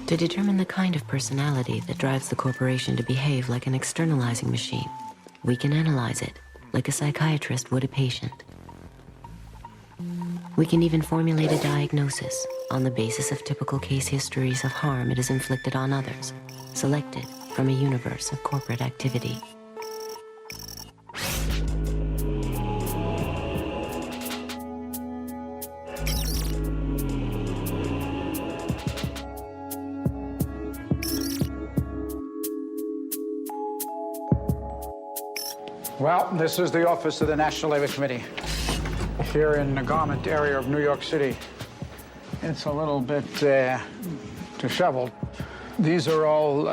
to determine the kind of personality that drives the corporation to behave like an externalizing machine. We can analyze it, like a psychiatrist would a patient. We can even formulate a diagnosis on the basis of typical case histories of harm it has inflicted on others, selected from a universe of corporate activity. Well, this is the office of the National Labor Committee here in the garment area of New York City. It's a little bit disheveled. These are all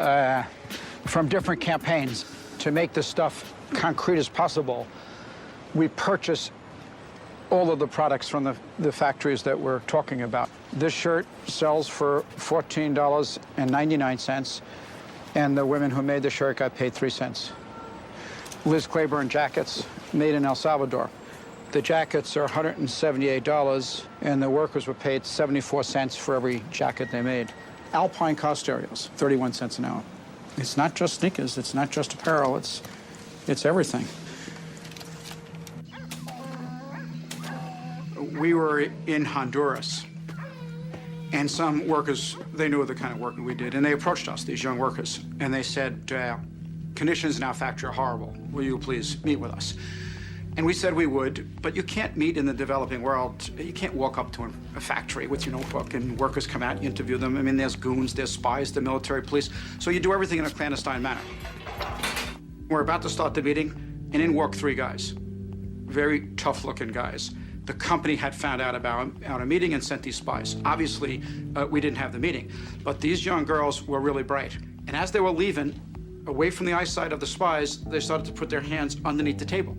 from different campaigns. To make this stuff concrete as possible, we purchase all of the products from the factories that we're talking about. This shirt sells for $14.99, and the women who made the shirt got paid 3 cents. Liz Claiborne jackets, made in El Salvador. The jackets are $178, and the workers were paid 74 cents for every jacket they made. Alpine car stereos, 31 cents an hour. It's not just sneakers, it's not just apparel, it's everything. We were in Honduras, and some workers, they knew the kind of work we did, and they approached us, these young workers, and they said, conditions in our factory are horrible. Will you please meet with us? And we said we would, but you can't meet in the developing world. You can't walk up to a factory with your notebook and workers come out, you interview them. I mean, there's goons, there's spies, the military police. So you do everything in a clandestine manner. We're about to start the meeting, and in walk 3 guys. Very tough-looking guys. The company had found out about a meeting and sent these spies. Obviously, we didn't have the meeting, but these young girls were really bright. And as they were leaving, away from the eyesight of the spies, they started to put their hands underneath the table.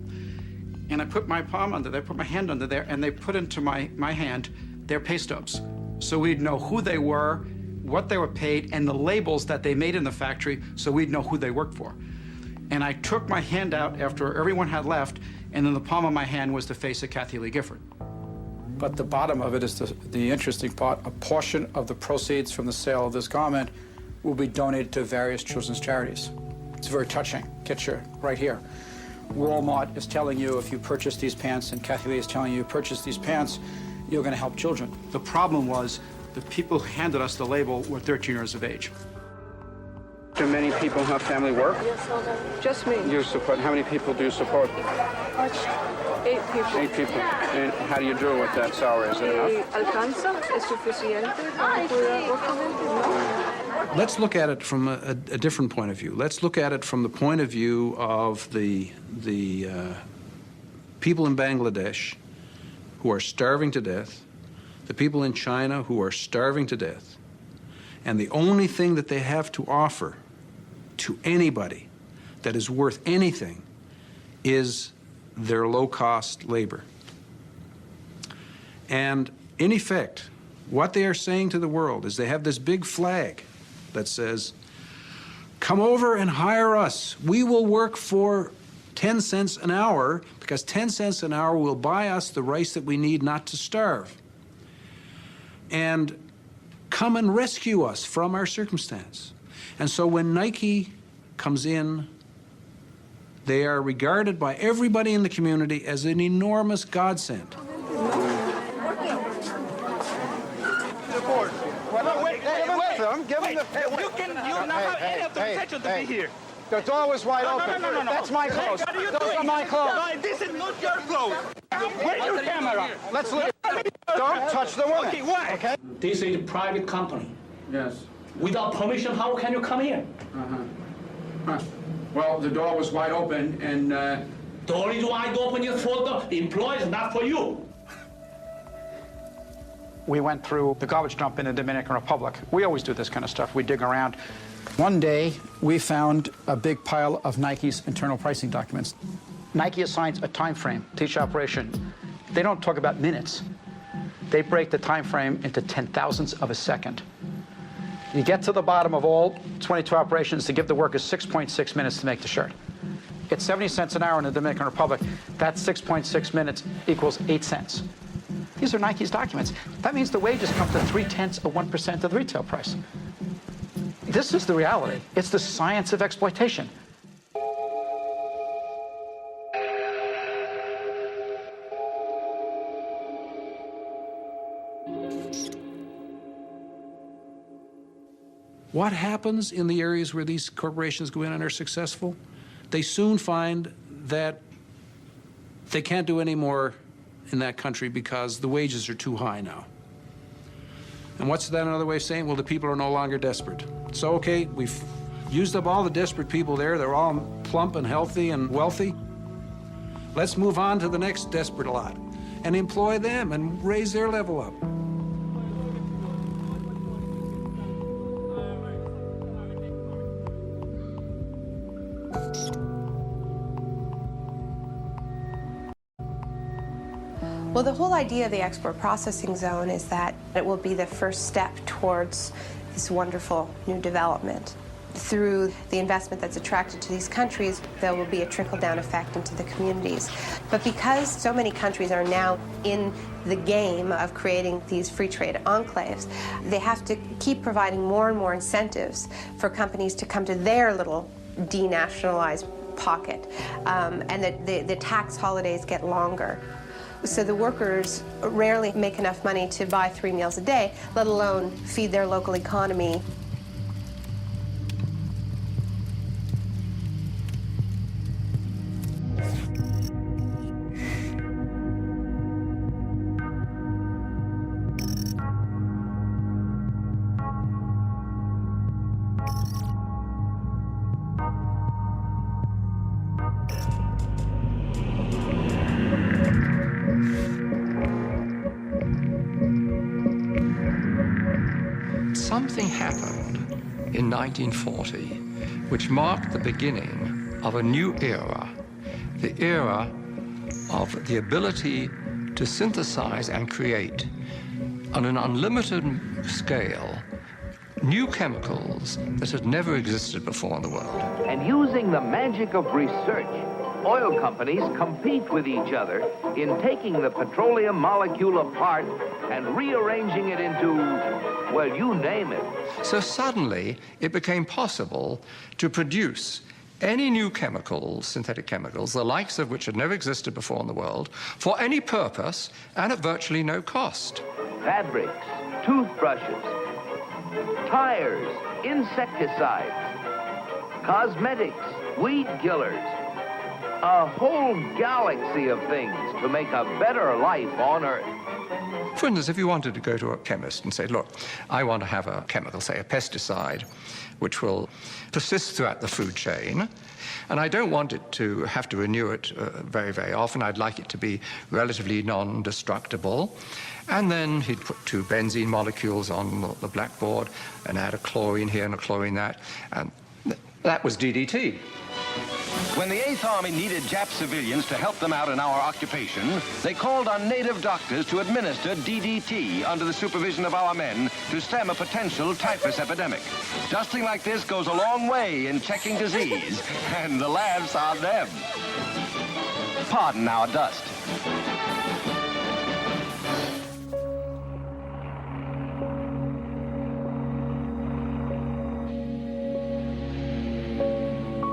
And I put my palm under there, put my hand under there, and they put into my hand their pay stubs. So we'd know who they were, what they were paid, and the labels that they made in the factory, so we'd know who they worked for. And I took my hand out after everyone had left, and in the palm of my hand was the face of Kathy Lee Gifford. But the bottom of it is the interesting part. A portion of the proceeds from the sale of this garment will be donated to various children's charities. It's very touching. Get you right here. Walmart is telling you if you purchase these pants, and Kathy Lee is telling you purchase these pants, you're going to help children. The problem was the people who handed us the label were 13 years of age. Do many people have family work? Just me. You support, how many people do you support? 8 people. 8 people. And how do you do with that salary? Is it enough? ¿Alcanza? ¿Es suficiente para cuidar a gente? Let's look at it from a different point of view. Let's look at it from the point of view of the people in Bangladesh who are starving to death, the people in China who are starving to death, and the only thing that they have to offer to anybody that is worth anything is their low-cost labor. And in effect, what they are saying to the world is they have this big flag that says, come over and hire us. We will work for 10 cents an hour because 10 cents an hour will buy us the rice that we need not to starve. And come and rescue us from our circumstance. And so when Nike comes in, they are regarded by everybody in the community as an enormous godsend. You not have any of the protection to be here. The door was wide open. No. That's my clothes. Those are my clothes. No, this is not your clothes. Where's your camera? Let's look. Don't touch the woman. Okay, why? Okay? This is a private company. Yes. Without permission, how can you come in? Well, the door was wide open, and Door is wide open is for the employees, not for you. we went through the garbage dump in the Dominican Republic. We always do this kind of stuff. We dig around. One day, we found a big pile of Nike's internal pricing documents. Nike assigns a time frame to each operation. They don't talk about minutes. They break the time frame into 10,000ths of a second. You get to the bottom of all 22 operations to give the workers 6.6 minutes to make the shirt. It's 70 cents an hour in the Dominican Republic. That 6.6 minutes equals 8 cents. These are Nike's documents. That means the wages come to 0.3% of 1% of the retail price. This is the reality. It's the science of exploitation. What happens in the areas where these corporations go in and are successful? They soon find that they can't do any more in that country because the wages are too high now. And what's that another way of saying? Well, the people are no longer desperate. So, okay, we've used up all the desperate people there. They're all plump and healthy and wealthy. Let's move on to the next desperate lot and employ them and raise their level up. Well, the whole idea of the export processing zone is that it will be the first step towards this wonderful new development. Through the investment that's attracted to these countries, there will be a trickle-down effect into the communities. But because so many countries are now in the game of creating these free trade enclaves, they have to keep providing more and more incentives for companies to come to their little denationalized pocket, and the tax holidays get longer. So the workers rarely make enough money to buy 3 meals a day, let alone feed their local economy. Something happened in 1940 which marked the beginning of a new era, the era of the ability to synthesize and create on an unlimited scale new chemicals that had never existed before in the world. And using the magic of research, oil companies compete with each other in taking the petroleum molecule apart and rearranging it into, well, you name it. So suddenly it became possible to produce any new chemicals, synthetic chemicals, the likes of which had never existed before in the world, for any purpose and at virtually no cost. Fabrics, toothbrushes, tires, insecticides, cosmetics, weed killers, a whole galaxy of things to make a better life on Earth. For instance, if you wanted to go to a chemist and say, look, I want to have a chemical, say a pesticide, which will persist throughout the food chain, and I don't want it to have to renew it very, very often. I'd like it to be relatively non-destructible. And then he'd put 2 benzene molecules on the blackboard and add a chlorine here and a chlorine that, and that was DDT. When the 8th Army needed Jap civilians to help them out in our occupation, they called on native doctors to administer DDT under the supervision of our men to stem a potential typhus epidemic. Dusting like this goes a long way in checking disease, and the laughs on them. Pardon our dust.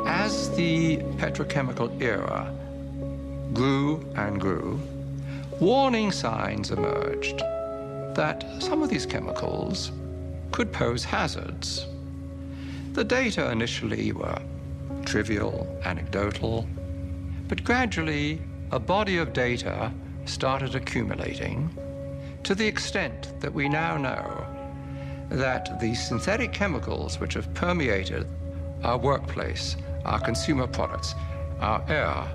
As the petrochemical era grew and grew, warning signs emerged that some of these chemicals could pose hazards. The data initially were trivial, anecdotal, but gradually a body of data started accumulating to the extent that we now know that the synthetic chemicals which have permeated our workplace, our consumer products, our air,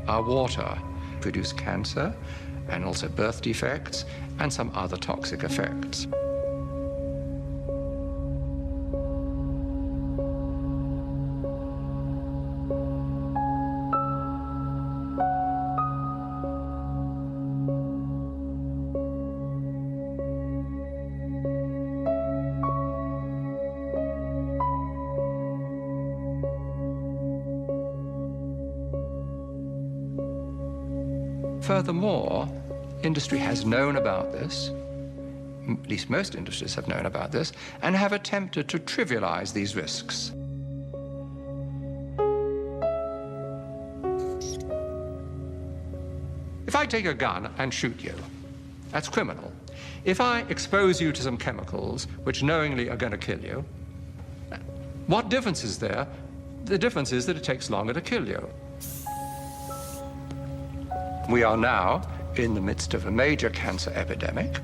our water, produce cancer and also birth defects and some other toxic effects. Furthermore, industry has known about this. at least most industries have known about this, and have attempted to trivialize these risks. If I take a gun and shoot you, that's criminal. If I expose you to some chemicals which knowingly are going to kill you, what difference is there? The difference is that it takes longer to kill you. We are now in the midst of a major cancer epidemic,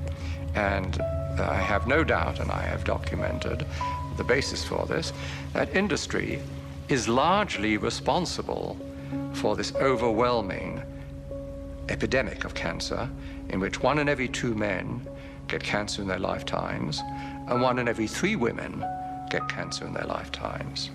and I have no doubt, and I have documented the basis for this, that industry is largely responsible for this overwhelming epidemic of cancer, in which 1 in every 2 men get cancer in their lifetimes, and 1 in every 3 women get cancer in their lifetimes.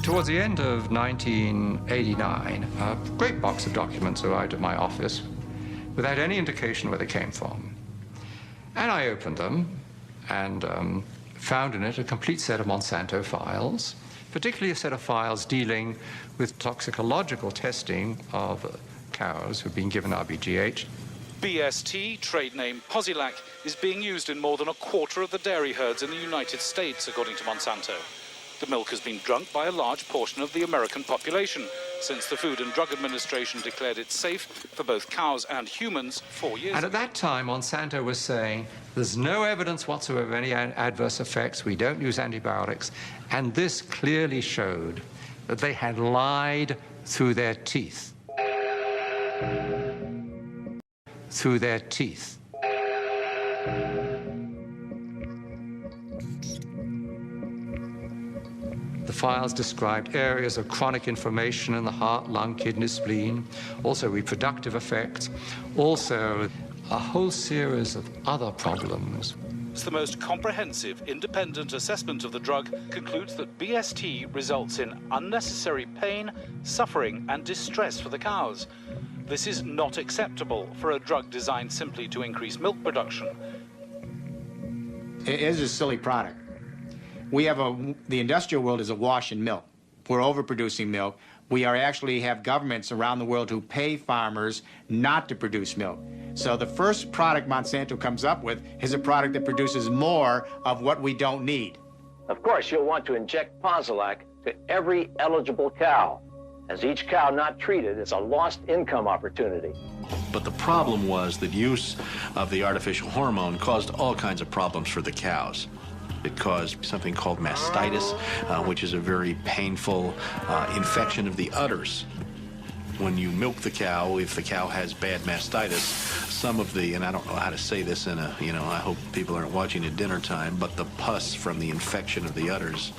Towards the end of 1989, a great box of documents arrived at my office without any indication where they came from. And I opened them and found in it a complete set of Monsanto files, particularly a set of files dealing with toxicological testing of cows who've been given RBGH. BST, trade name Posilac, is being used in more than 1/4 of the dairy herds in the United States, according to Monsanto. The milk has been drunk by a large portion of the American population since the Food and Drug Administration declared it safe for both cows and humans 4 years ago. And at that time, Monsanto was saying, there's no evidence whatsoever of any adverse effects. We don't use antibiotics. And this clearly showed that they had lied through their teeth. Through their teeth. The files described areas of chronic inflammation in the heart, lung, kidney, spleen, also reproductive effects, also a whole series of other problems. The most comprehensive independent assessment of the drug concludes that BST results in unnecessary pain, suffering, and distress for the cows. This is not acceptable for a drug designed simply to increase milk production. It is a silly product. The industrial world is awash in milk. We're overproducing milk. We actually have governments around the world who pay farmers not to produce milk. So the first product Monsanto comes up with is a product that produces more of what we don't need. Of course, you'll want to inject Posilac to every eligible cow, as each cow not treated is a lost income opportunity. But the problem was that use of the artificial hormone caused all kinds of problems for the cows. It caused something called mastitis, which is a very painful infection of the udders. When you milk the cow, if the cow has bad mastitis, some of the, and I don't know how to say this in I hope people aren't watching at dinner time, but the pus from the infection of the udders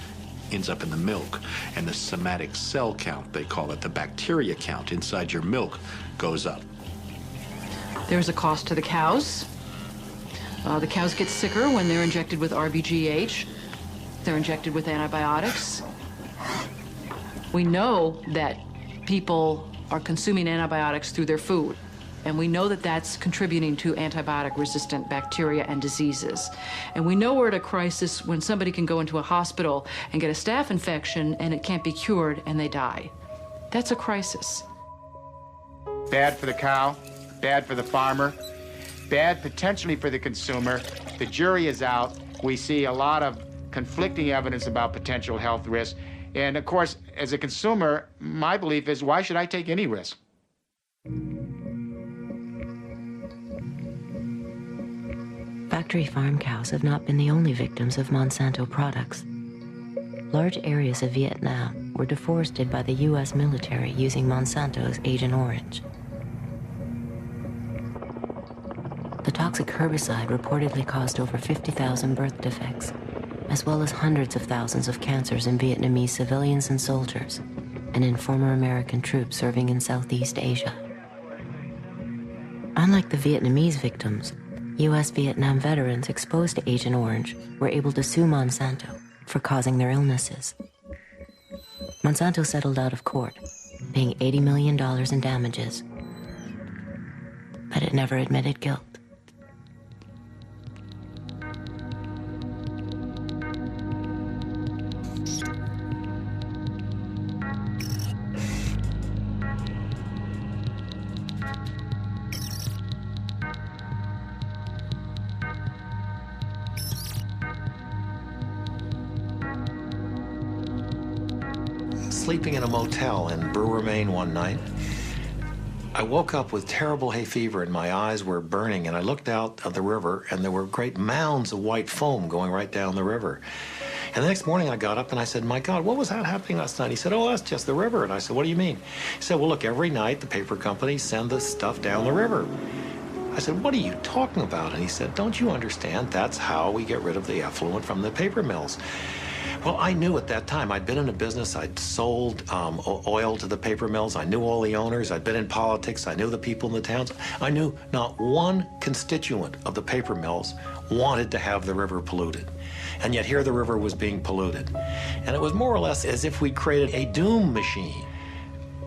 ends up in the milk, and the somatic cell count, they call it, the bacteria count inside your milk goes up. There's a cost to the cows. The cows get sicker when they're injected with RBGH. They're injected with antibiotics. We know that people are consuming antibiotics through their food, and we know that that's contributing to antibiotic-resistant bacteria and diseases. And we know we're at a crisis when somebody can go into a hospital and get a staph infection and it can't be cured and they die. That's a crisis. Bad for the cow, bad for the farmer, bad potentially for the consumer. The jury is out. We see a lot of conflicting evidence about potential health risks. And of course, as a consumer, my belief is, why should I take any risk? Factory farm cows have not been the only victims of Monsanto products. Large areas of Vietnam were deforested by the U.S. military using Monsanto's Agent Orange. The toxic herbicide reportedly caused over 50,000 birth defects, as well as hundreds of thousands of cancers in Vietnamese civilians and soldiers, and in former American troops serving in Southeast Asia. Unlike the Vietnamese victims, U.S. Vietnam veterans exposed to Agent Orange were able to sue Monsanto for causing their illnesses. Monsanto settled out of court, paying $80 million in damages, but it never admitted guilt. sleeping in a motel in Brewer, Maine one night. I woke up with terrible hay fever and my eyes were burning, and I looked out at the river and there were great mounds of white foam going right down the river. And the next morning I got up and I said, my God, what was that happening last night? He said, oh, that's just the river. And I said, what do you mean? He said, well, look, every night the paper companies send this stuff down the river. I said, what are you talking about? And he said, don't you understand? That's how we get rid of the effluent from the paper mills. Well, I knew at that time. I'd been in a business. I'd sold oil to the paper mills. I knew all the owners. I'd been in politics. I knew the people in the towns. I knew not one constituent of the paper mills wanted to have the river polluted. And yet here the river was being polluted. And it was more or less as if we created a doom machine.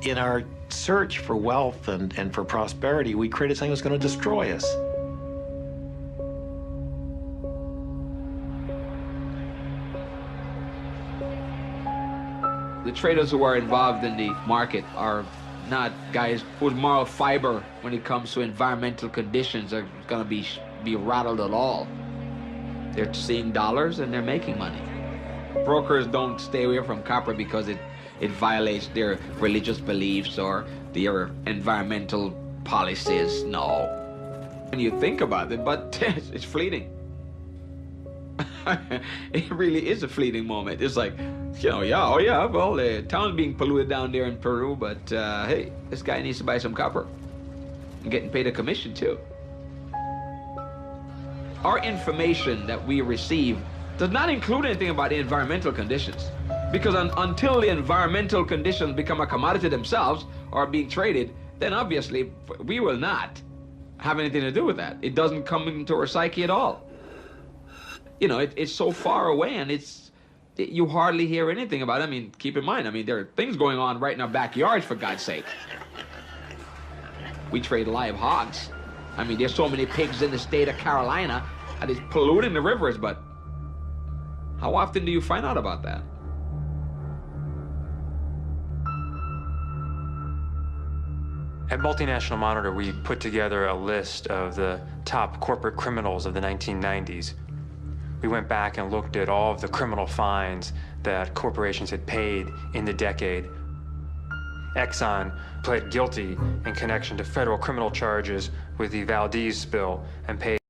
In our search for wealth and for prosperity, we created something that's going to destroy us. The traders who are involved in the market are not guys with moral fiber when it comes to environmental conditions are going to be rattled at all. They're seeing dollars and they're making money. Brokers don't stay away from copper because it violates their religious beliefs or their environmental policies. No. When you think about it, but it's fleeting. It really is a fleeting moment. It's like, you know, yeah, oh yeah, well, the town's being polluted down there in Peru, but hey, this guy needs to buy some copper. And getting paid a commission too. Our information that we receive does not include anything about the environmental conditions. Because until the environmental conditions become a commodity themselves or are being traded, then obviously we will not have anything to do with that. It doesn't come into our psyche at all. You know, it's so far away and you hardly hear anything about it. I mean, keep in mind, I mean, there are things going on right in our backyards, for God's sake. We trade live hogs. I mean, there's so many pigs in the state of Carolina that it's polluting the rivers, but how often do you find out about that? At Multinational Monitor, we put together a list of the top corporate criminals of the 1990s. We went back and looked at all of the criminal fines that corporations had paid in the decade. Exxon pled guilty in connection to federal criminal charges with the Valdez spill and paid